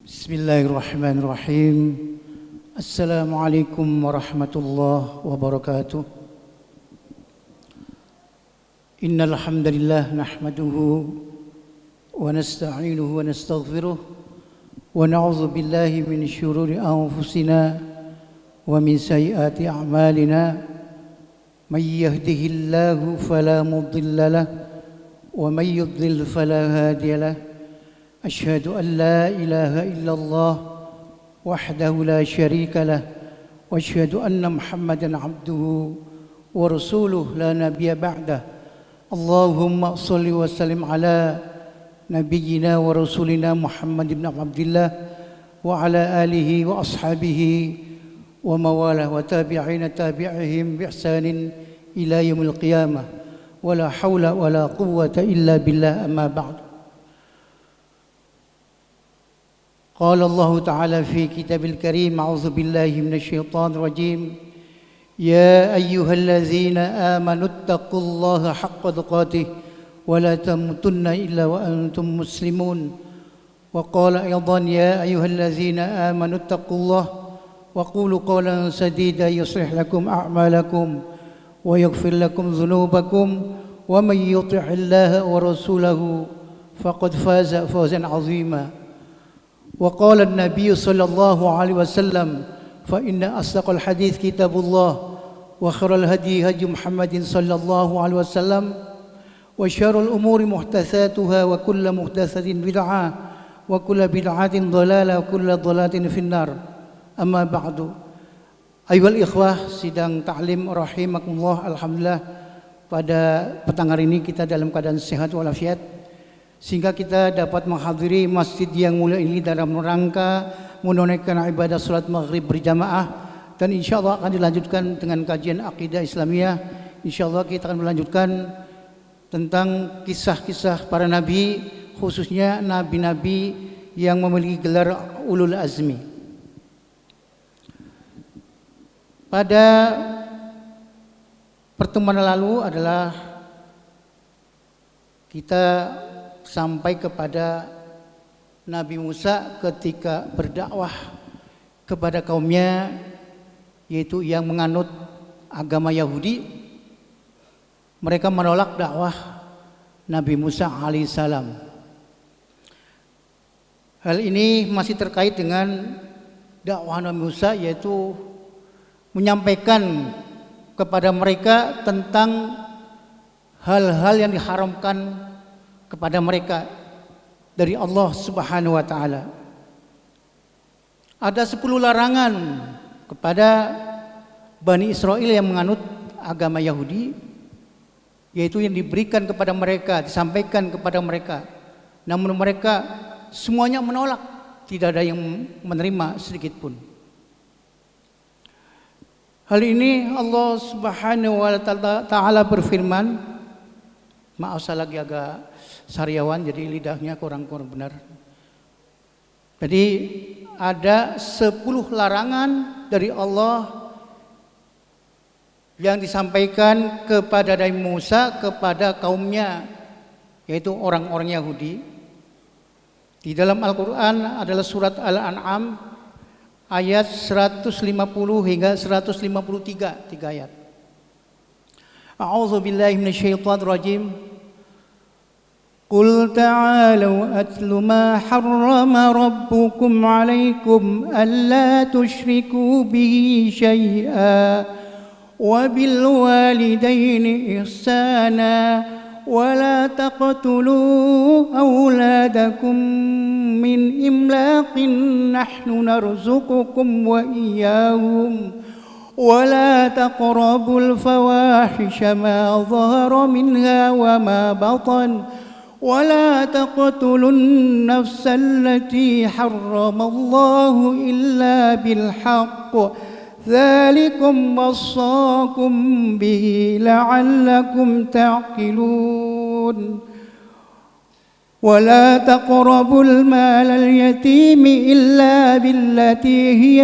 Bismillahirrahmanirrahim. Assalamualaikum warahmatullahi wabarakatuh. Innal hamdalillah nahmaduhu wa nasta'inuhu wa nastaghfiruh wa na'udzu billahi min syururi anfusina wa min sayyiati a'malina. May yahdihillahu fala mudilla lahu wa may yudlil fala hadiya lahu. أشهد أن لا إله إلا الله وحده لا شريك له وأشهد أن محمدا عبده ورسوله لا نبي بعده اللهم صل وسلم على نبينا ورسولنا محمد بن عبد الله وعلى آله وأصحابه ومواله وتابعين تابعهم بإحسان إلى يوم القيامة ولا حول ولا قوة إلا بالله أما بعد. قال الله تعالى في كتاب الكريم أعوذ بالله من الشيطان الرجيم يا أيها الذين آمنوا اتقوا الله حق تقاته ولا تموتن إلا وأنتم مسلمون. وقال أيضا يا أيها الذين آمنوا اتقوا الله وقولوا قولا سديدا يصلح لكم أعمالكم ويغفر لكم ذنوبكم ومن يطع الله ورسوله فقد فاز فوزا عظيما. وقال النبي صلى الله عليه وسلم فإن أصدق الحديث كتاب الله وخير الهدي هدي محمد صلى الله عليه وسلم وشر الأمور محدثاتها وكل محدثة بدعة وكل بدعة ضلالة وكل ضلالة في النار. أما بعد أيها الإخوة sidang ta'lim rahimakumullah. Alhamdulillah pada petang hari ini kita dalam keadaan sehat walafiat sehingga kita dapat menghadiri masjid yang mulia ini dalam rangka menunaikan ibadah salat maghrib berjamaah, dan insyaallah akan dilanjutkan dengan kajian akidah Islamiyah. Insyaallah kita akan melanjutkan tentang kisah-kisah para nabi, khususnya nabi-nabi yang memiliki gelar ulul azmi. Pada pertemuan lalu adalah kita sampai kepada Nabi Musa ketika berdakwah kepada kaumnya, yaitu yang menganut agama Yahudi. Mereka menolak dakwah Nabi Musa alaihissalam. Hal ini masih terkait dengan dakwah Nabi Musa, yaitu menyampaikan kepada mereka tentang hal-hal yang diharamkan kepada mereka dari Allah Subhanahu wa taala. Ada 10 larangan kepada Bani Israel yang menganut agama Yahudi, yaitu yang diberikan kepada mereka, disampaikan kepada mereka. Namun mereka semuanya menolak, tidak ada yang menerima sedikit pun. Hal ini Allah Subhanahu wa taala berfirman, maaf saya lagi agak sariawan jadi lidahnya kurang benar. Jadi ada 10 larangan dari Allah yang disampaikan kepada Nabi Musa kepada kaumnya, yaitu orang-orang Yahudi. Di dalam Al-Quran adalah surat Al-An'am ayat 150 hingga 153, 3 ayat. A'udzu billahi minasyaitonir rajim. قل تعالوا أتل ما حرم ربكم عليكم ألا تشركوا به شيئا وبالوالدين إحسانا ولا تقتلوا أولادكم من إملاق نحن نرزقكم وإياهم ولا تقربوا الفواحش ما ظهر منها وما بطن ولا تقتلوا النفس التي حرم الله إلا بالحق ذلكم وصاكم به لعلكم تعقلون ولا تقربوا المال اليتيم إلا بالتي هي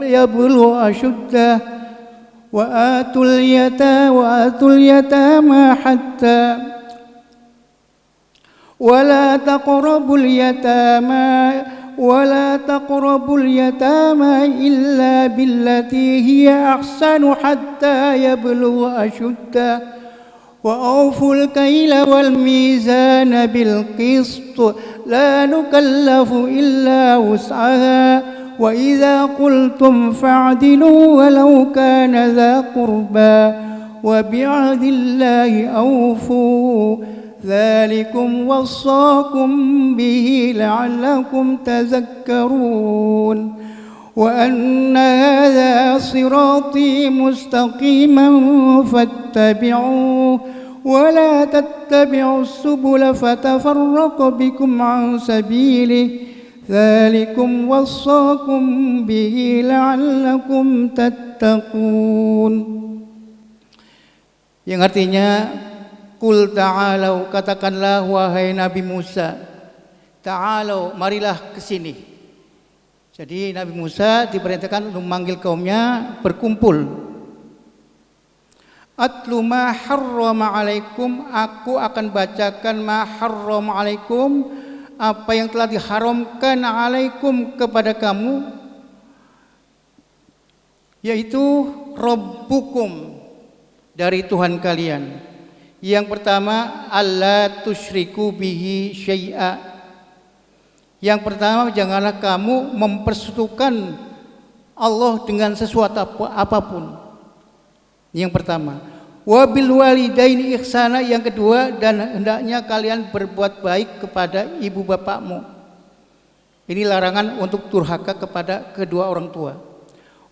يبلغ أشده وآتوا اليتامى حتى ولا تقربوا اليتامى ولا تقربوا اليتامى إلا بالتي هي أحسن حتى يبلغ أشده وأوفوا الكيل والميزان بالقسط لا نكلف إلا وسعها وإذا قلتم فاعدلوا ولو كان ذا قربى وبعهد الله أوفوا ذلكم وصاكم به لعلكم تذكرون وأن هذا صراطي مستقيما فاتبعوه ولا تتبعوا السبل فتفرق بكم عن سبيله ذلكم وصاكم به لعلكم تتقون. Yang artinya Qul ta'alau, katakanlah wahai Nabi Musa, ta'alau, marilah ke sini. Jadi Nabi Musa diperintahkan untuk memanggil kaumnya berkumpul. Atlu ma harrama alaikum, aku akan bacakan ma harrama alaikum, apa yang telah diharamkan alaikum kepada kamu, yaitu Rabbukum, dari Tuhan kalian. Yang pertama, alla tusyriku bihi syai'a. Yang pertama, janganlah kamu mempersekutukan Allah dengan sesuatu apapun. Yang pertama, wabil walidaini ihsana. Yang kedua, dan hendaknya kalian berbuat baik kepada ibu bapakmu. Ini larangan untuk durhaka kepada kedua orang tua.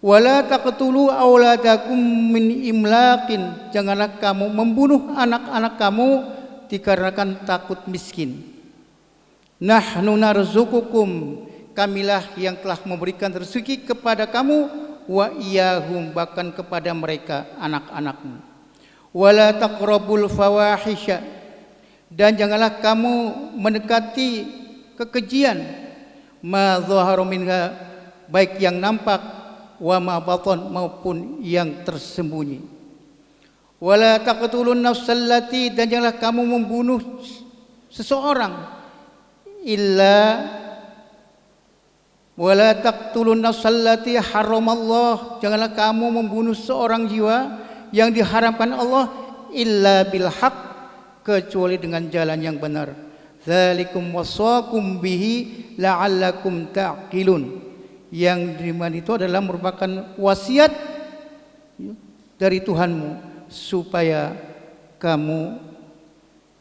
Wala taqtulu auladakum min imlaqin, janganlah kamu membunuh anak-anak kamu dikarenakan takut miskin. Nahnu narzuqukum, kamilah yang telah memberikan rezeki kepada kamu, wa iyahum, bahkan kepada mereka anak-anakmu. Wala taqrabul fawahisha, dan janganlah kamu mendekati kekejian, ma dhahara minha, baik yang nampak, wa ma batan, maupun yang tersembunyi. Wala taqtulun nafsallati, dan janganlah kamu membunuh seseorang, illa wala taqtulun nafsallati haramallah, janganlah kamu membunuh seorang jiwa yang diharamkan Allah, illa bil haq, kecuali dengan jalan yang benar. Dzalikum wasaqum bihi la'allakum ta'qilun. Yang dimana itu adalah merupakan wasiat dari Tuhanmu supaya kamu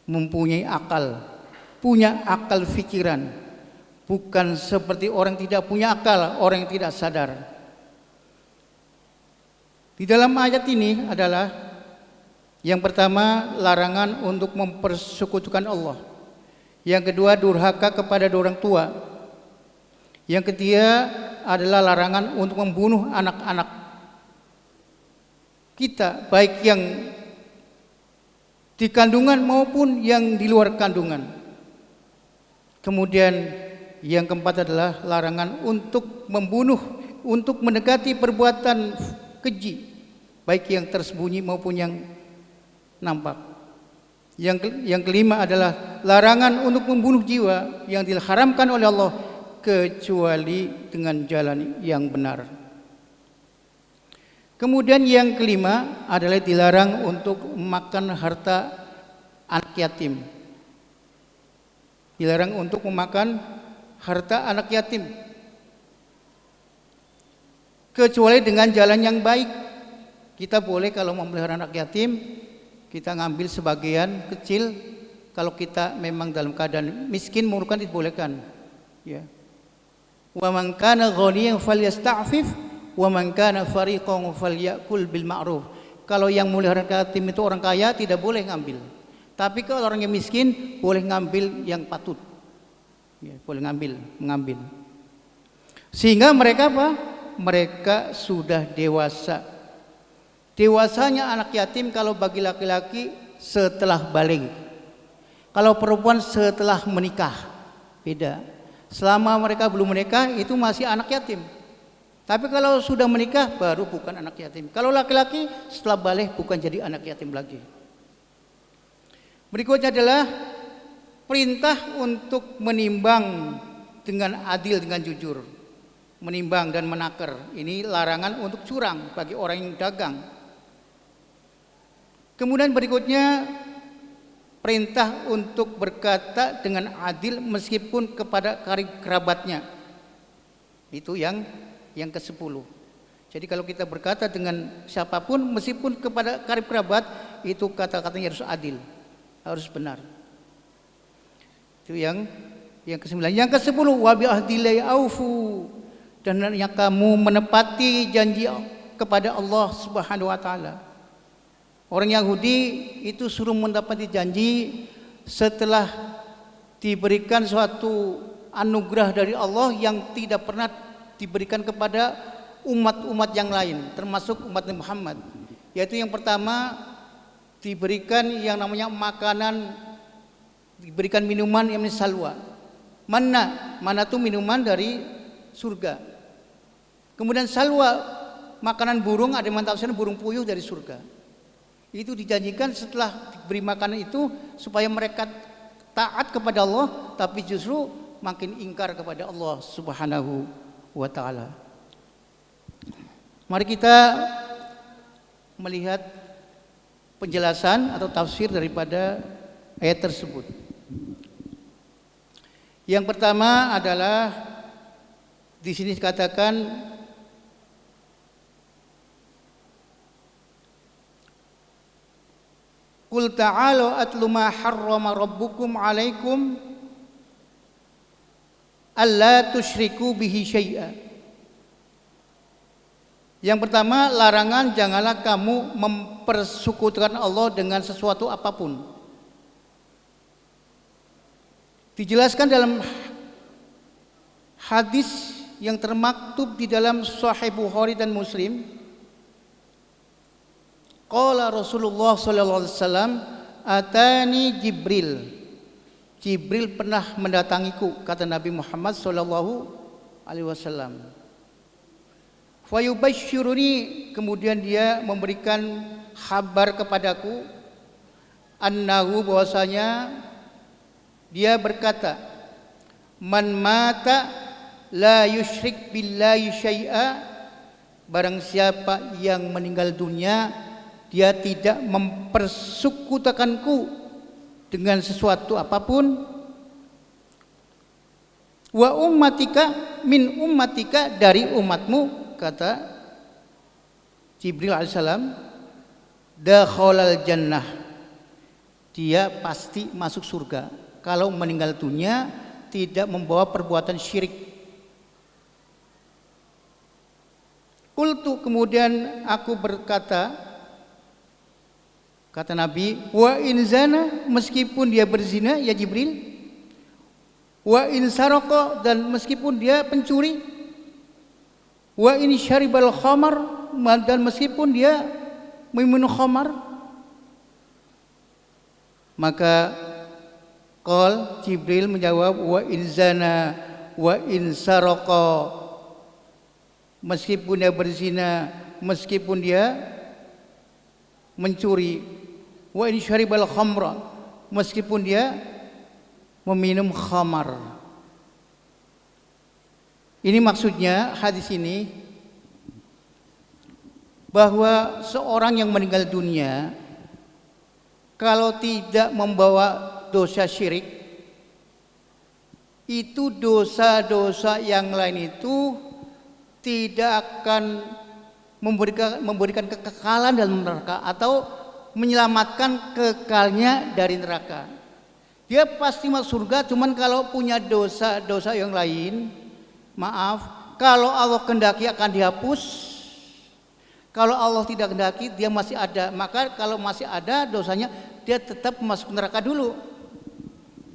mempunyai akal, punya akal fikiran, bukan seperti orang tidak punya akal, orang yang tidak sadar. Di dalam ayat ini adalah yang pertama, larangan untuk mempersekutukan Allah. Yang kedua, durhaka kepada orang tua. Yang ketiga adalah larangan untuk membunuh anak-anak kita, baik yang di kandungan maupun yang di luar kandungan. Kemudian yang keempat adalah larangan untuk membunuh, untuk mendekati perbuatan keji, baik yang tersembunyi maupun yang nampak. Yang kelima adalah larangan untuk membunuh jiwa yang diharamkan oleh Allah, kecuali dengan jalan yang benar. Kemudian yang kelima adalah dilarang untuk memakan harta anak yatim. Dilarang untuk memakan harta anak yatim, kecuali dengan jalan yang baik. Kita boleh kalau memelihara anak yatim, kita ngambil sebagian kecil. Kalau kita memang dalam keadaan miskin, memerlukan, dibolehkan. Ya. Wa man kana ghaniyan falyasta'fif wa man kana fariqan falyakul bil ma'ruf. Kalau yang memelihara yatim itu orang kaya, tidak boleh ngambil. Tapi kalau orang yang miskin, boleh ngambil yang patut. Ya, boleh mengambil. Sehingga mereka apa? Mereka sudah dewasa. Dewasanya anak yatim kalau bagi laki-laki setelah balik. Kalau perempuan setelah menikah, beda. Selama mereka belum menikah itu masih anak yatim. Tapi kalau sudah menikah baru bukan anak yatim. Kalau laki-laki setelah balik bukan jadi anak yatim lagi. Berikutnya adalah perintah untuk menimbang dengan adil, dengan jujur, menimbang dan menakar. Ini larangan untuk curang bagi orang yang dagang. Kemudian berikutnya perintah untuk berkata dengan adil meskipun kepada karib kerabatnya. Itu yang ke-10. Jadi kalau kita berkata dengan siapapun meskipun kepada karib kerabat, itu kata-katanya harus adil, harus benar. Itu yang ke-9. Yang ke-10, wa bi ahdillahi aufu, dan yang kamu menepati janji kepada Allah Subhanahu wa taala. Orang Yahudi itu suruh menepati janji setelah diberikan suatu anugerah dari Allah yang tidak pernah diberikan kepada umat-umat yang lain, termasuk umat Muhammad. Yaitu yang pertama, diberikan yang namanya makanan, diberikan minuman yang namanya salwa. Mana itu minuman dari surga. Kemudian salwa, makanan burung, ada yang mentafsirkan burung puyuh dari surga. Itu dijanjikan setelah diberi makanan itu supaya mereka taat kepada Allah, tapi justru makin ingkar kepada Allah Subhanahu wa taala. Mari kita melihat penjelasan atau tafsir daripada ayat tersebut. Yang pertama adalah di sini dikatakan Qul ta'alu atlu ma harrama rabbukum alaikum alla tusyriku bihi syai'a. Yang pertama, larangan janganlah kamu mempersekutukan Allah dengan sesuatu apapun. Dijelaskan dalam hadis yang termaktub di dalam Sahih Bukhari dan Muslim. Qala Rasulullah sallallahu alaihi wasallam, atani Jibril. Jibril pernah mendatangiku, kata Nabi Muhammad sallallahu alaihi wasallam. Fayubashshiruni, kemudian dia memberikan kabar kepadaku, annahu, bahwasanya dia berkata, man mata la yusyrik billahi syai'a, barang siapa yang meninggal dunia dia tidak mempersekutukanku dengan sesuatu apapun, wa ummatika min ummatika, dari umatmu, kata Jibril alaihissalam, dakhalal jannah, dia pasti masuk surga kalau meninggal dunia tidak membawa perbuatan syirik. Qultu, kemudian aku berkata, kata Nabi, wa in zana, meskipun dia berzina ya Jibril, wa in saraka, dan meskipun dia pencuri, wa in syaribal khamar, dan meskipun dia meminum khamar. Maka qal, Jibril menjawab, wa in zana wa in saraka, meskipun dia berzina, meskipun dia mencuri, wa in syaribal khamra, meskipun dia meminum khamar. Ini maksudnya hadis ini bahwa seorang yang meninggal dunia kalau tidak membawa dosa syirik, itu dosa-dosa yang lain itu tidak akan memberikan kekekalan dalam neraka atau menyelamatkan kekalnya dari neraka. Dia pasti masuk surga, cuman kalau punya dosa-dosa yang lain, maaf, kalau Allah kehendaki akan dihapus. Kalau Allah tidak kehendaki, dia masih ada. Maka kalau masih ada dosanya, dia tetap masuk neraka dulu,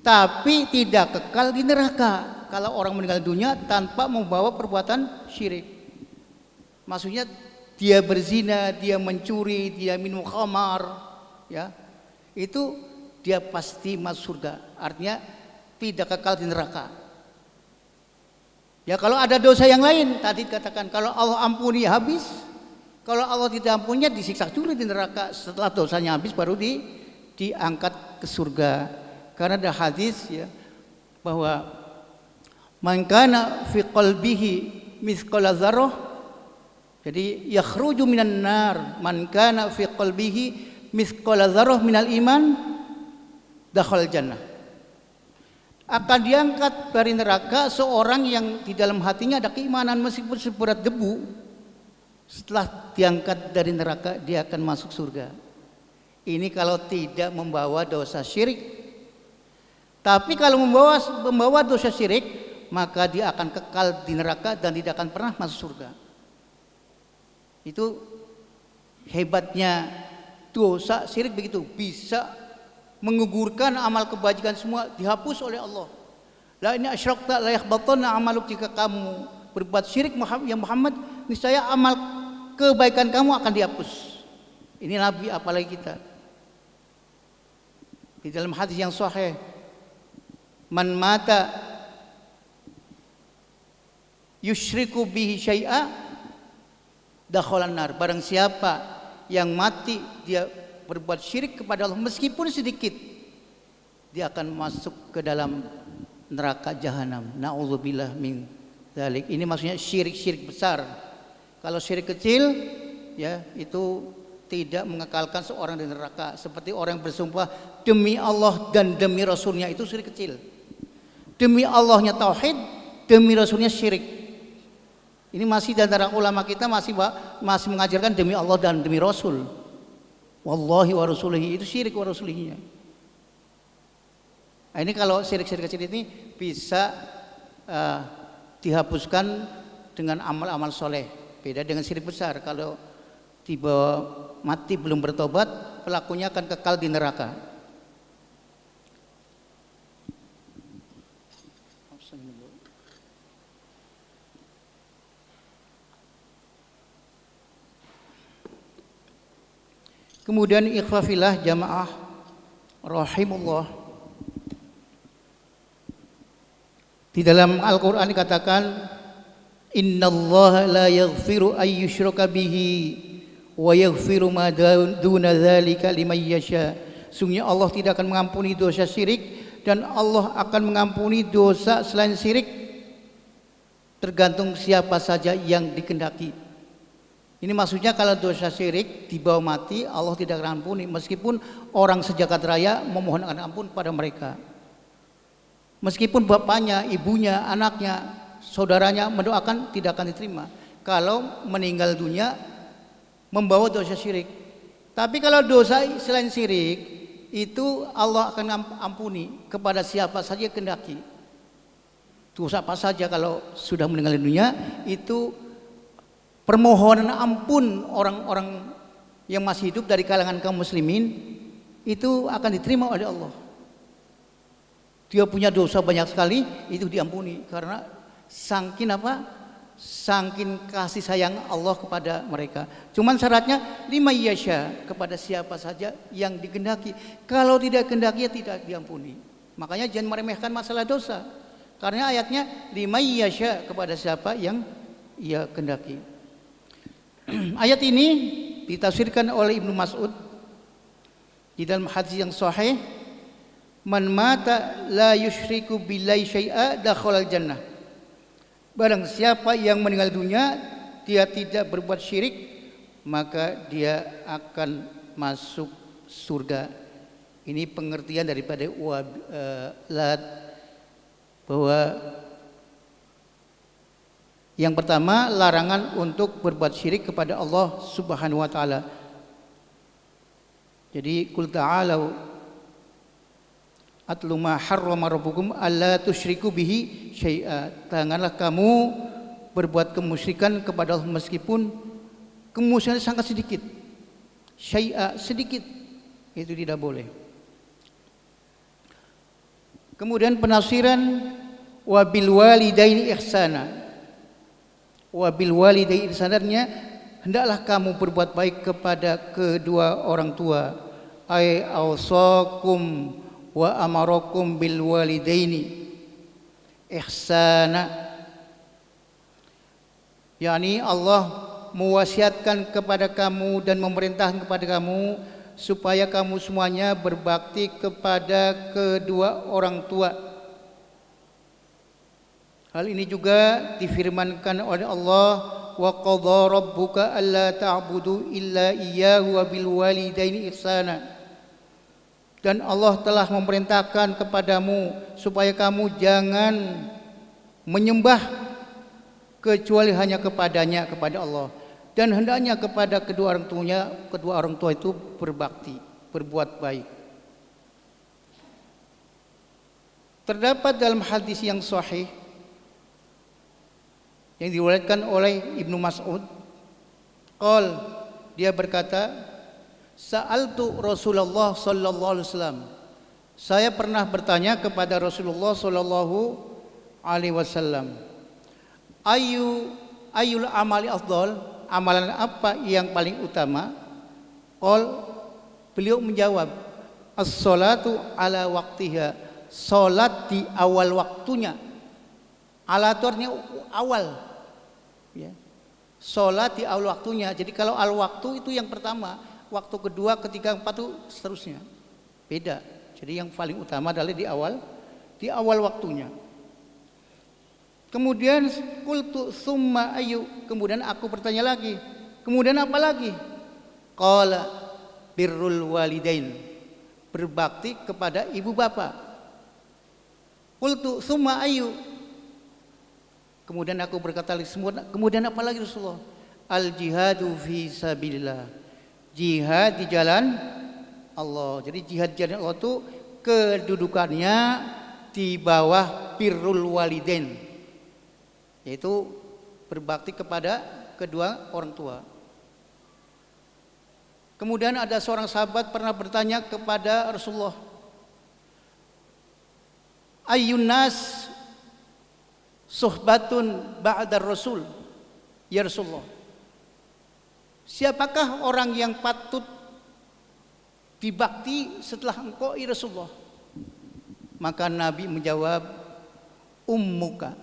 tapi tidak kekal di neraka kalau orang meninggal dunia tanpa membawa perbuatan syirik. Maksudnya dia berzina, dia mencuri, dia minum khamar, ya, itu dia pasti masuk surga. Artinya tidak kekal di neraka. Ya, kalau ada dosa yang lain, tadi dikatakan kalau Allah ampuni habis, kalau Allah tidak ampuni disiksa dulu di neraka. Setelah dosanya habis baru diangkat ke surga. Karena ada hadis ya bahwa man kana fi qalbihi mithqala dzarrah, jadi yakhruju minan nar man kana fi qalbihi mithqala dzarrah minal iman dakhal jannah. Akan diangkat dari neraka seorang yang di dalam hatinya ada keimanan meskipun seberat debu. Setelah diangkat dari neraka dia akan masuk surga. Ini kalau tidak membawa dosa syirik. Tapi kalau membawa dosa syirik, maka dia akan kekal di neraka dan tidak akan pernah masuk surga. Itu hebatnya dosa syirik begitu, bisa menggugurkan amal kebajikan semua, dihapus oleh Allah. La in asyrakta la yahbatanna amaluk, jika kamu berbuat syirik ya Muhammad, niscaya amal kebaikan kamu akan dihapus. Ini Nabi, apalagi kita. Di dalam hadis yang sahih, man mata yusyriku bihi syai'a dakhalan nar. Barang siapa yang mati dia berbuat syirik kepada Allah meskipun sedikit, dia akan masuk ke dalam neraka jahanam. Na'udzubillah min dzalik. Ini maksudnya syirik-syirik besar. Kalau syirik kecil ya itu tidak mengekalkan seorang di neraka. Seperti orang yang bersumpah demi Allah dan demi Rasulnya, itu syirik kecil. Demi Allahnya tauhid, demi Rasulnya syirik. Ini masih di antara ulama kita masih mengajarkan demi Allah dan demi Rasul. Wallahi wa rasulihi, itu syirik wa rasulihinya. Nah, ini kalau syirik-syirik kecil ini bisa dihapuskan dengan amal-amal soleh. Beda dengan syirik besar. Kalau tiba mati belum bertobat, pelakunya akan kekal di neraka. Kemudian ikhfafillah jamaah rahimullah. Di dalam Al-Qur'an dikatakan innallaha la yaghfiru ay yushraka bihi wa yaghfiru ma duna dzalika liman yasha. Sungguhnya Allah tidak akan mengampuni dosa syirik dan Allah akan mengampuni dosa selain syirik tergantung siapa saja yang dikehendaki. Ini maksudnya kalau dosa syirik dibawa mati, Allah tidak akan ampuni meskipun orang sejagat raya memohonkan ampun pada mereka. Meskipun bapaknya, ibunya, anaknya, saudaranya mendoakan, tidak akan diterima kalau meninggal dunia membawa dosa syirik. Tapi kalau dosa selain syirik itu Allah akan ampuni kepada siapa saja kehendaki. Dosa apa saja kalau sudah meninggal dunia itu permohonan ampun orang-orang yang masih hidup dari kalangan kaum muslimin itu akan diterima oleh Allah. Dia punya dosa banyak sekali, itu diampuni karena saking apa? Saking kasih sayang Allah kepada mereka. Cuman syaratnya lima yasha, kepada siapa saja yang dikehendaki. Kalau tidak kehendaki ya tidak diampuni. Makanya jangan meremehkan masalah dosa. Karena ayatnya lima yasha, kepada siapa yang ia kehendaki. Ayat ini ditafsirkan oleh Ibnu Mas'ud di dalam hadis yang sahih, man mata la yusyriku billahi syai'a dakhalal jannah. Barang siapa yang meninggal dunia dia tidak berbuat syirik, maka dia akan masuk surga. Ini pengertian daripada bahwa yang pertama, larangan untuk berbuat syirik kepada Allah Subhanahu wa taala. Jadi qul ta'alu atlu ma harrama rabbukum alla tusyriku bihi syai'a. Janganlah kamu berbuat kemusyrikan kepada Allah meskipun kemusyrikan sangat sedikit. Syai'a, sedikit. Itu tidak boleh. Kemudian penafsiran wa bil walidaini ihsana. Wabil walidai ihsanannya, hendaklah kamu berbuat baik kepada kedua orang tua. Ai awsakum wa amarakum bil walidaini ihsana. yakni Allah mewasiatkan kepada kamu dan memerintahkan kepada kamu supaya kamu semuanya berbakti kepada kedua orang tua. Hal ini juga difirmankan oleh Allah, wa qadha rabbuka alla ta'budu illa iyyahu wa bil walidaini ihsana. Dan Allah telah memerintahkan kepadamu supaya kamu jangan menyembah kecuali hanya kepadanya, kepada Allah, dan hendaknya kepada kedua orang tua itu berbakti, berbuat baik. Terdapat dalam hadis yang sahih yang diriwayatkan oleh Ibnu Mas'ud, dia berkata, sa'altu Rasulullah sallallahu alaihi wasallam. Saya pernah bertanya kepada Rasulullah sallallahu alaihi wasallam, ayul amali afdal, amalan apa yang paling utama? Beliau menjawab, as-salatu ala waqtiha, salat di awal waktunya. Ala itu artinya awal, ya. Salat di awal waktunya. Jadi kalau al waktu itu yang pertama, waktu kedua, ketiga, empat itu seterusnya. Beda. Jadi yang paling utama adalah di awal waktunya. Kemudian qultu summa ayu, kemudian aku bertanya lagi, kemudian apa lagi? Qala birrul walidain, berbakti kepada ibu bapak. Qultu summa ayu, kemudian aku berkata lagi, kemudian apa lagi Rasulullah? Al jihadu fi sabilillah, jihad di jalan Allah. Jadi jihad di jalan Allah itu kedudukannya di bawah birrul walidain, yaitu berbakti kepada kedua orang tua. Kemudian ada seorang sahabat pernah bertanya kepada Rasulullah, ayyun nas suhbatun ba'dar rasul, ya Rasulullah, siapakah orang yang patut dibakti setelah engkau, ya Rasulullah? Maka Nabi menjawab, ummuka,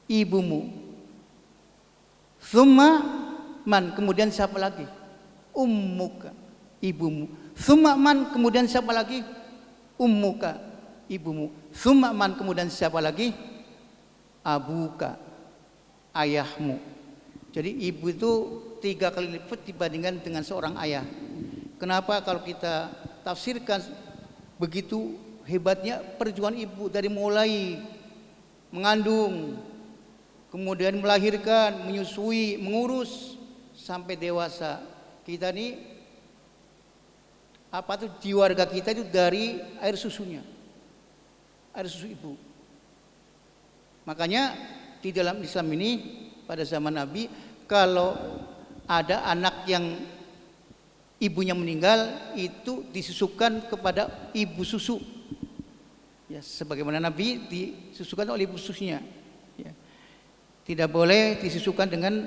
ibumu. Thumma man, kemudian siapa lagi? Ummuka, ibumu. Thumma man, kemudian siapa lagi? Ummuka, ibumu. Thumma man, kemudian siapa lagi? Abuka, ayahmu. Jadi ibu itu 3 kali lipat dibandingkan dengan seorang ayah. Kenapa? Kalau kita tafsirkan, begitu hebatnya perjuangan ibu dari mulai mengandung, kemudian melahirkan, menyusui, mengurus sampai dewasa. Kita nih di warga kita itu dari air susunya, air susu ibu. Makanya di dalam Islam ini pada zaman Nabi, kalau ada anak yang ibunya meninggal, itu disusukan kepada ibu susu, ya, sebagaimana Nabi disusukan oleh ibu susunya, ya. Tidak boleh disusukan dengan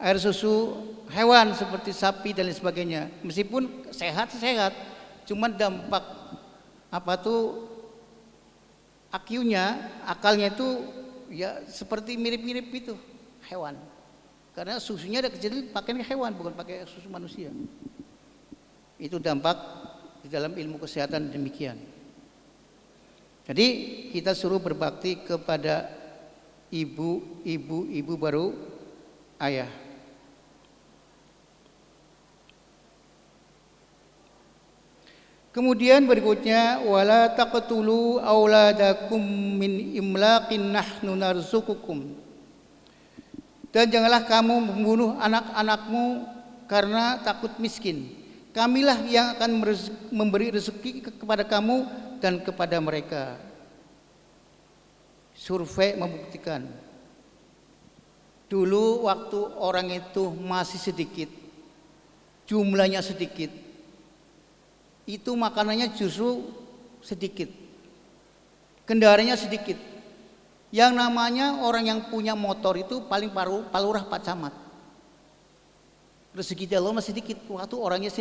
air susu hewan seperti sapi dan lain sebagainya. Meskipun sehat, cuman dampak akalnya itu ya seperti mirip-mirip itu hewan. Karena susunya ada kecil pakai hewan, bukan pakai susu manusia. Itu dampak di dalam ilmu kesehatan demikian. Jadi kita suruh berbakti kepada ibu baru ayah. Kemudian berikutnya, wala taqtulu auladakum min imlaqin nahnu narzuqukum. Dan janganlah kamu membunuh anak-anakmu karena takut miskin. Kamilah yang akan memberi rezeki kepada kamu dan kepada mereka. Survei membuktikan, dulu waktu orang itu masih sedikit, jumlahnya sedikit, itu makanannya justru sedikit, kendaraannya sedikit. Yang namanya orang yang punya motor itu paling palurah 4 camat. Rezeki Allah masih sedikit, waktu orangnya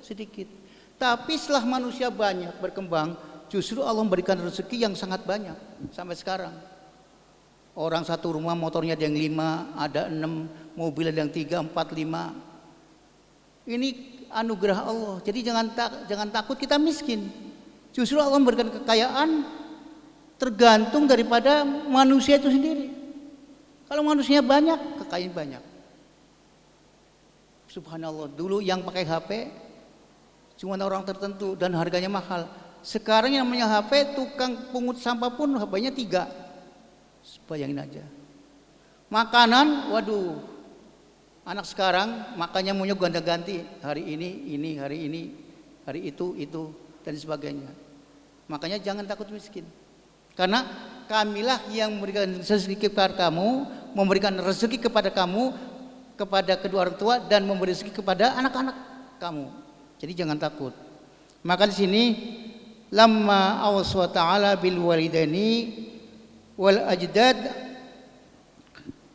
sedikit. Tapi setelah manusia banyak berkembang, justru Allah memberikan rezeki yang sangat banyak sampai sekarang. Orang satu rumah motornya ada yang 5, ada 6, mobil ada yang 3, 4, 5. Ini anugerah Allah. Jadi jangan takut kita miskin. Justru Allah memberikan kekayaan tergantung daripada manusia itu sendiri. Kalau manusia banyak, kekayaan banyak. Subhanallah, dulu yang pakai HP cuma orang tertentu dan harganya mahal. Sekarang yang namanya HP, tukang pungut sampah pun HP-nya 3. Bayangin aja. Makanan, waduh, anak sekarang makannya maunya ganti-ganti. Hari ini, hari itu, dan sebagainya. Makanya jangan takut miskin. Karena kamilah yang memberikan rezeki kepada kamu, memberikan rezeki kepada kamu, kepada kedua orang tua, dan memberi rezeki kepada anak-anak kamu. Jadi jangan takut. Maka di sini lamma awsa ta'ala bil walidaini wal ajdad,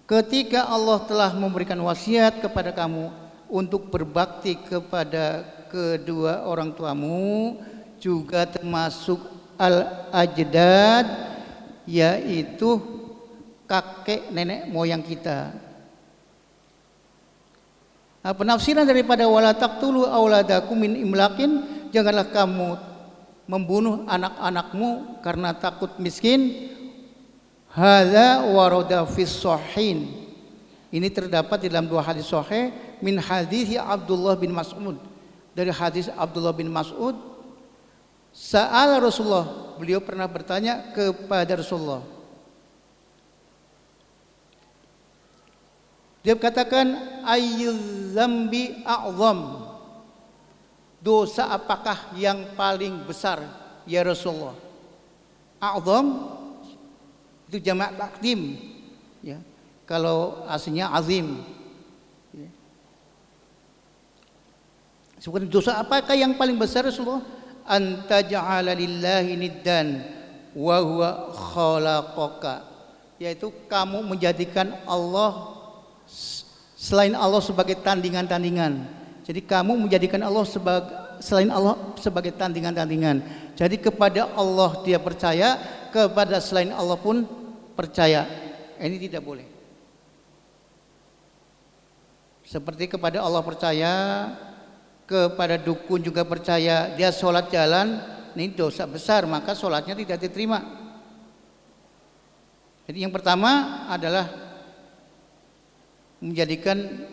ketika Allah telah memberikan wasiat kepada kamu untuk berbakti kepada kedua orang tuamu, juga termasuk al-ajdad, yaitu kakek nenek moyang kita. Nah, penafsiran daripada wala taqtulu auladakum min imlakin, janganlah kamu membunuh anak-anakmu karena takut miskin. Hadza warada fis shahin. Ini terdapat di dalam 2 hadis sahih min hadis Abdullah bin Mas'ud. Dari hadis Abdullah bin Mas'ud, Sa'al Rasulullah, beliau pernah bertanya kepada Rasulullah. Dia katakan, ayyuz zambi a'zam, dosa apakah yang paling besar ya Rasulullah? A'zam itu jamak takdim, ya. Kalau aslinya azim, ya. Sebenarnya dosa apakah yang paling besar Rasulullah? Anta ja'ala lillahi niddan wa huwa khalaqaka, yaitu kamu menjadikan Allah selain Allah sebagai tandingan-tandingan. Jadi kamu menjadikan Allah selain Allah sebagai tandingan-tandingan. Jadi kepada Allah dia percaya, kepada selain Allah pun percaya. Ini tidak boleh. Seperti kepada Allah percaya, kepada dukun juga percaya, dia sholat jalan, ini dosa besar, maka sholatnya tidak diterima. Jadi yang pertama adalah menjadikan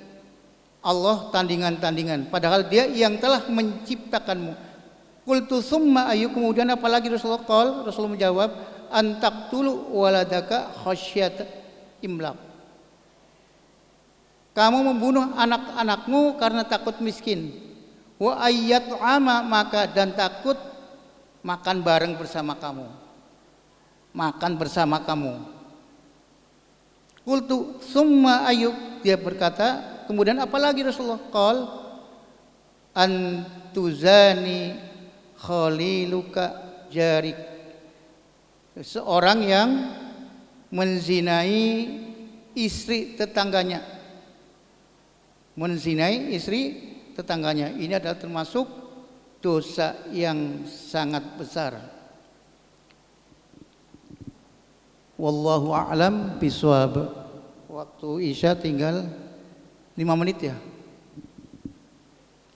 Allah tandingan-tandingan, padahal dia yang telah menciptakanmu. Qultu summa ayu, kemudian apalagi Rasulullah menjawab, antaqtulu waladaka khasyat imlaq, kamu membunuh anak-anakmu karena takut miskin. Wa ayyat'ama, maka dan takut makan bareng bersama kamu, makan bersama kamu. Qultu summa ayyub, dia berkata kemudian apalagi Rasulullah? Qal antuzani khaliluka jarik, seorang yang menzinai istri tetangganya, menzinai istri tetangganya, ini adalah termasuk dosa yang sangat besar. Wallahu a'lam bishawab. Waktu Isya tinggal 5 menit ya.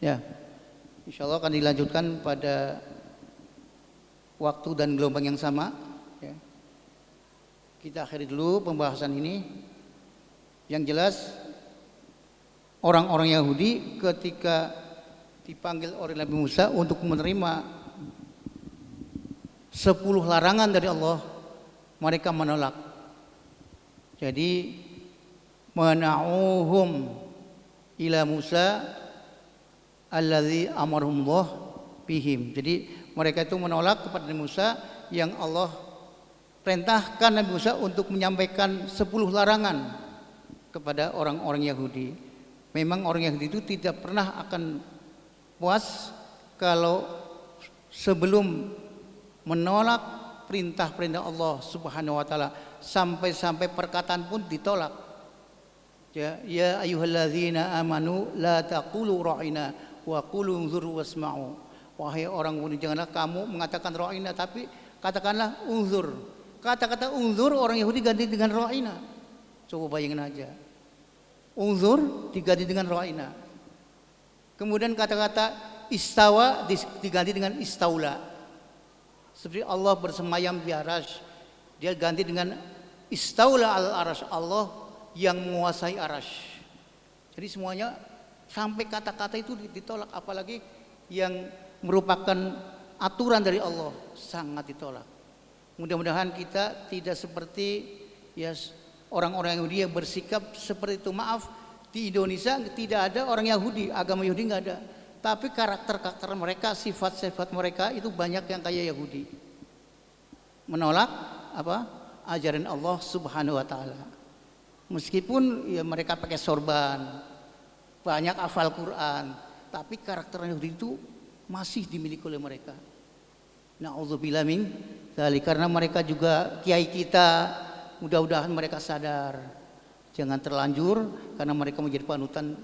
Ya. Insyaallah akan dilanjutkan pada waktu dan gelombang yang sama, ya. Kita akhiri dulu pembahasan ini. Yang jelas orang-orang Yahudi ketika dipanggil oleh Nabi Musa untuk menerima 10 larangan dari Allah, mereka menolak. Jadi mana'uhum ila Musa allazi amarahumullah bihim. Jadi mereka itu menolak kepada Nabi Musa yang Allah perintahkan Nabi Musa untuk menyampaikan 10 larangan kepada orang-orang Yahudi. Memang orang Yahudi itu tidak pernah akan puas kalau sebelum menolak perintah-perintah Allah Subhanahu wa taala, sampai-sampai perkataan pun ditolak. Ya ayyuhalladzina amanu la taqulu ra'ina wa qulu unzur wasma'u. Wahai orang mukmin, janganlah kamu mengatakan ra'ina, tapi katakanlah unzur. Kata-kata unzur orang Yahudi ganti dengan ra'ina. Coba bayangin aja. Unzur diganti dengan ra'ina. Kemudian kata-kata istawa diganti dengan istaula. Seperti Allah bersemayam di arasy, dia ganti dengan istaula al-arasy, Allah yang menguasai arasy. Jadi semuanya sampai kata-kata itu ditolak, apalagi yang merupakan aturan dari Allah sangat ditolak. Mudah-mudahan kita tidak seperti ya orang-orang Yahudi yang bersikap seperti itu. Maaf, di Indonesia tidak ada orang Yahudi, agama Yahudi nggak ada. Tapi karakter-karakter mereka, sifat-sifat mereka itu banyak yang kayak Yahudi. Menolak apa? Ajaran Allah Subhanahu wa taala. Meskipun ya mereka pakai sorban, banyak hafal Quran, tapi karakter Yahudi itu masih dimiliki oleh mereka. Na'udzubillah min dzalik, karena mereka juga kiai kita, mudah-mudahan mereka sadar. Jangan terlanjur karena mereka menjadi panutan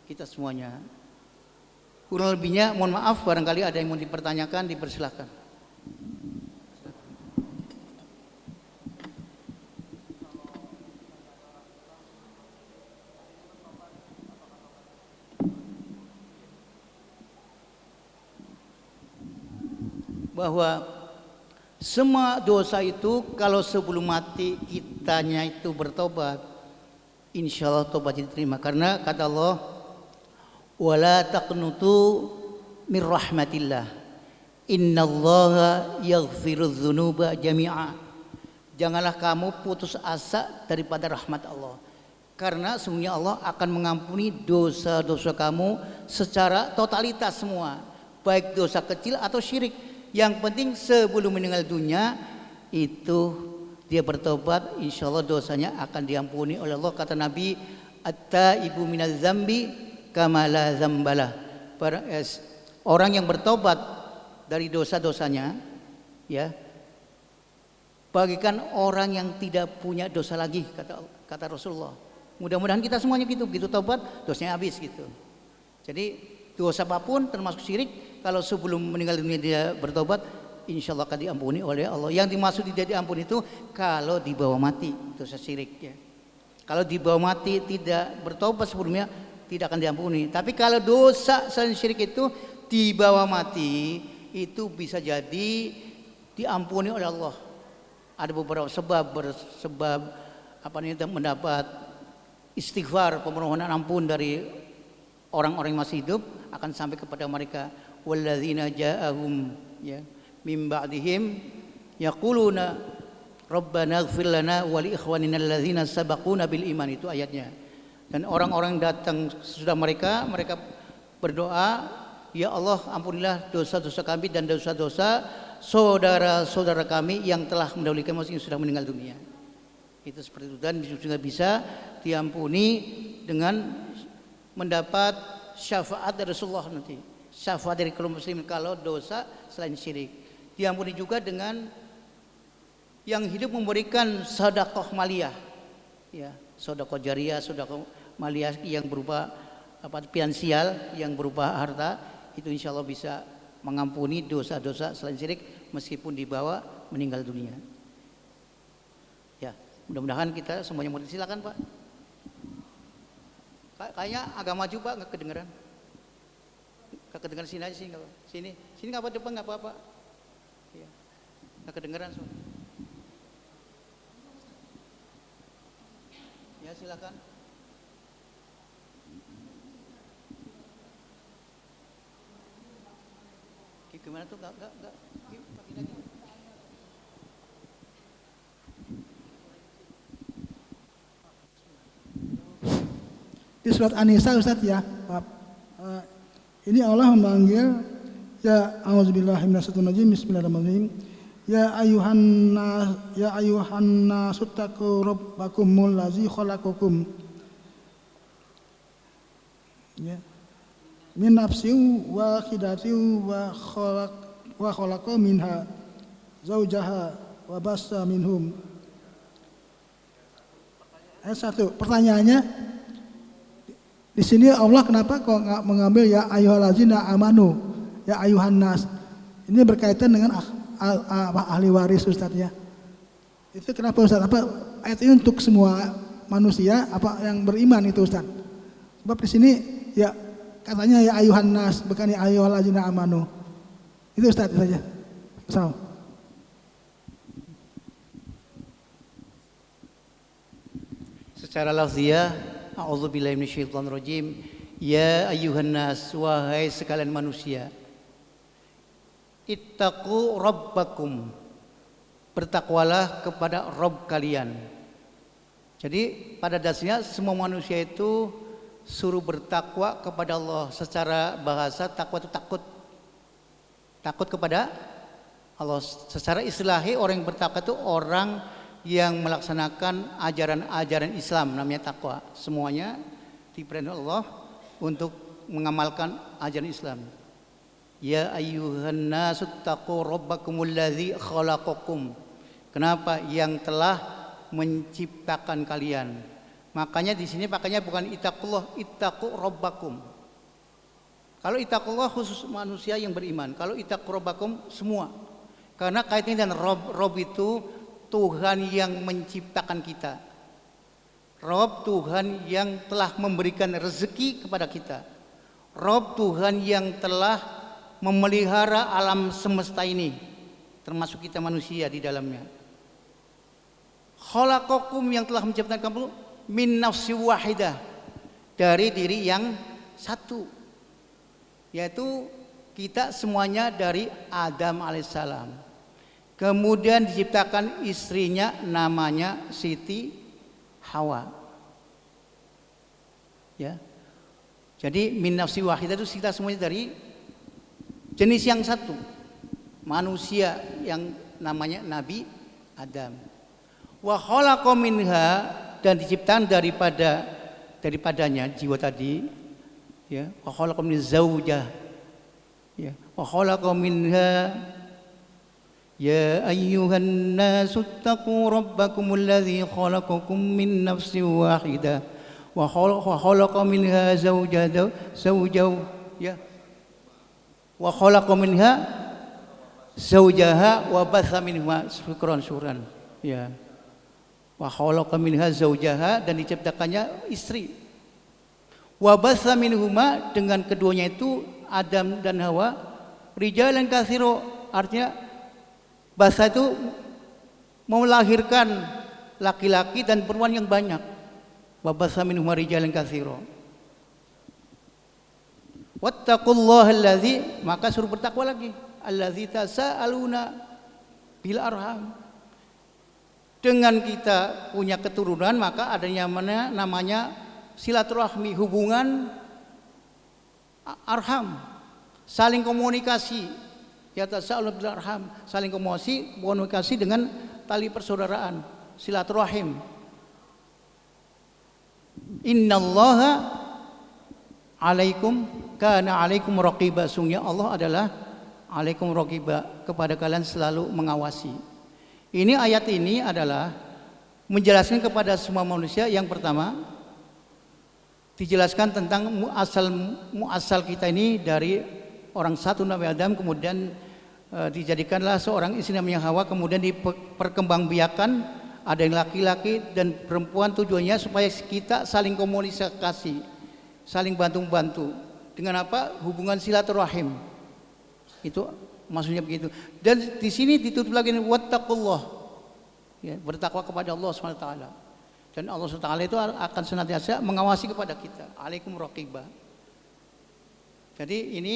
kita semuanya. Kurang lebihnya mohon maaf, barangkali ada yang mau dipertanyakan, dipersilahkan. Bahwa semua dosa itu kalau sebelum mati kitanya itu bertobat, insya Allah tobat diterima. Karena kata Allah, wala taqnutu min rahmatillah, innallaha yaghfirudz dzunuba jami'a. Janganlah kamu putus asa daripada rahmat Allah, karena sungguhnya Allah akan mengampuni dosa-dosa kamu secara totalitas semua, baik dosa kecil atau syirik. Yang penting sebelum meninggal dunia itu dia bertobat, insya Allah dosanya akan diampuni oleh Allah. Kata Nabi, at-taibu minaz zambi kama la zambalah. Orang yang bertobat dari dosa-dosanya, ya, bagikan orang yang tidak punya dosa lagi, kata Rasulullah. Mudah-mudahan kita semuanya gitu, begitu tobat dosanya habis gitu. Jadi dosa apapun termasuk syirik, kalau sebelum meninggal dunia dia bertobat, insya Allah akan diampuni oleh Allah. Yang dimaksud tidak diampuni itu kalau dibawa mati, dosa syirik ya. Kalau dibawa mati tidak bertobat sebelumnya tidak akan diampuni. Tapi kalau dosa selain syirik itu dibawa mati, itu bisa jadi diampuni oleh Allah. Ada beberapa sebab apa namanya mendapat istighfar, permohonan ampun dari orang-orang yang masih hidup akan sampai kepada mereka. Walladzina ja'ahum ya mim ba'dihim yaquluna rabbana ighfir lana wa li ikhwanina alladzina sabaquna bil iman, itu ayatnya. Dan orang-orang datang sesudah mereka berdoa, ya Allah ampunilah dosa-dosa kami dan dosa-dosa saudara-saudara kami yang telah mendahului kami, yang sudah meninggal dunia. Itu seperti itu, dan juga bisa diampuni dengan mendapat syafaat dari Rasulullah nanti, syafaat dari kaum muslimin kalau dosa selain syirik. Diampuni juga dengan yang hidup memberikan sedekah maliyah, ya, sedekah jariyah, sedekah maliyah yang berupa finansial, yang berupa harta, itu insya Allah bisa mengampuni dosa-dosa selain syirik meskipun dibawa meninggal dunia. Ya, mudah-mudahan kita semuanya mau. Silakan Pak. Kayaknya agak maju Pak, nggak kedengeran. Nggak kedengeran, sini aja, sini nggak apa. Sini nggak apa, depan nggak apa-apa. Ya, nggak kedengeran soalnya. Ya silakan. Gimana tuh nggak pakai lagi. Di surat An-Nisa Ustaz ya, ini Allah memanggil, ya auzubillahi minasyaitonir rajim, bismillahirrahmanirrahim, ya ayuhan nas taqu rabbakumul ladzi khalaqakum ya min nafsin wahidatin wa khalaqa minha zaujaha wa bassa minhum. Ayat 1. Pertanyaannya, di sini Allah kenapa kok nggak mengambil ya ayyuhallazina amanu, ya ayuhan nas? Ini berkaitan dengan ahli waris Ustaz ya. Itu kenapa Ustaz? Apa ayat ini untuk semua manusia apa yang beriman itu Ustaz? Sebab di sini ya katanya ya ayuhan nas, bukan ya ayyuhallazina amanu. Itu Ustaz itu saja. Assalamualaikum. Secara lafziyah, a'udzubillahi minasyaitonirrajim. Ya ayyuhan nas, wahai sekalian manusia. Ittaqu rabbakum. Bertakwalah kepada Rabb kalian. Jadi pada dasarnya semua manusia itu suruh bertakwa kepada Allah. Secara bahasa takwa itu takut. Takut kepada Allah. Secara istilahi orang yang bertakwa itu orang yang melaksanakan ajaran-ajaran Islam, namanya takwa. Semuanya diperintah Allah untuk mengamalkan ajaran Islam. Ya ayyuhan nasu taqu rabbakumul ladzi khalaqakum. Kenapa? Yang telah menciptakan kalian. Makanya di sini pakainya bukan ittaqullah, ittaqu rabbakum. Kalau ittaqullah khusus manusia yang beriman. Kalau ittaqu rabbakum semua. Karena kaitannya dengan Rob itu Tuhan yang menciptakan kita. Rob Tuhan yang telah memberikan rezeki kepada kita. Rob Tuhan yang telah memelihara alam semesta ini, termasuk kita manusia di dalamnya. Khalaqakum yang telah menciptakan kamu min nafsi wahidah, dari diri yang satu, yaitu kita semuanya dari Adam alaihissalam. Kemudian diciptakan istrinya namanya Siti Hawa. Ya. Jadi min nafsi wahidah itu kita semuanya dari jenis yang satu. Manusia yang namanya Nabi Adam. Wa khalaqa minha, dan diciptakan daripadanya jiwa tadi, ya. Wa khalaqa min zaujah. Ya. Wa khalaqa minha ya ayyuhan nasu taqu rabbakumul ladzi khalaqakum min nafsin wahidah wa khalaqa minha zawjaha ya wa khalaqa minha zawjaha wa batha minhuma syukran ya wa khalaqa minha zawjaha, dan diciptakannya istri, wa batha minhuma, dengan keduanya itu Adam dan Hawa, rijalan katsira, artinya bahasa itu melahirkan laki-laki dan perempuan yang banyak. Wa basa minhum rijalan katsira. Wattaqullaha allazi, maka suruh bertakwa lagi. Allazi tasaaluna bil arham. Dengan kita punya keturunan, maka adanya namanya silaturahmi, hubungan arham, saling komunikasi. Ya tasa'aluna bil arham, saling komunikasi dengan tali persaudaraan, silaturahim. Innallaha alaikum kana alaikum raqiba, sungguh Allah adalah alaikum raqiba, kepada kalian selalu mengawasi. Ini ayat ini adalah menjelaskan kepada semua manusia. Yang pertama dijelaskan tentang muasal kita ini dari orang satu Nabi Adam, kemudian dijadikanlah seorang istri namanya Hawa, kemudian diperkembangbiakan, ada yang laki-laki dan perempuan, tujuannya supaya kita saling komunikasi, saling bantu-bantu. Dengan apa? Hubungan silaturahim. Itu maksudnya begitu. Dan di sini ditutup lagi wattaqullah, ya, bertakwa kepada Allah SWT. Dan Allah SWT itu akan senantiasa mengawasi kepada kita. Alaikum raqibah. Jadi ini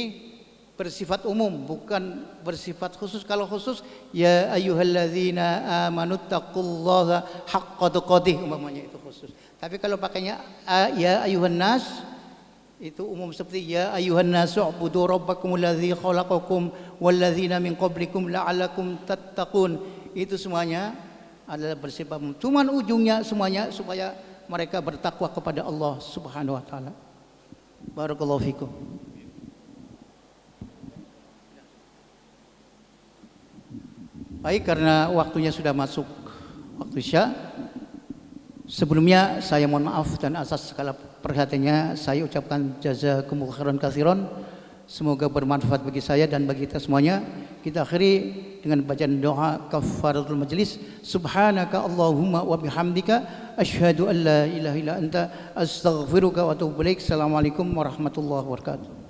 bersifat umum, bukan bersifat khusus. Kalau khusus ya ayyuhalladzina amanu taqullaha haqqa tuqatih, umpamanya itu khusus. Tapi kalau pakainya ya ayyuhan nas, itu umum, seperti ya ayyuhan nasu ubudu rabbakumul ladzi khalaqakum walladzina min qablikum la'allakum tattaqun. Itu semuanya adalah bersifat umum. Cuman ujungnya semuanya supaya mereka bertakwa kepada Allah Subhanahu wa taala. Barakallahu fikum. Baik, karena waktunya sudah masuk waktu Isya, sebelumnya saya mohon maaf dan atas segala perhatiannya saya ucapkan jazakumullahu khairan katsiran. Semoga bermanfaat bagi saya dan bagi kita semuanya. Kita akhiri dengan bacaan doa kafaratul majlis. Subhanaka Allahumma wa bihamdika asyhadu an la ilaha illa anta astaghfiruka wa atubu ilaik. Assalamualaikum warahmatullahi wabarakatuh.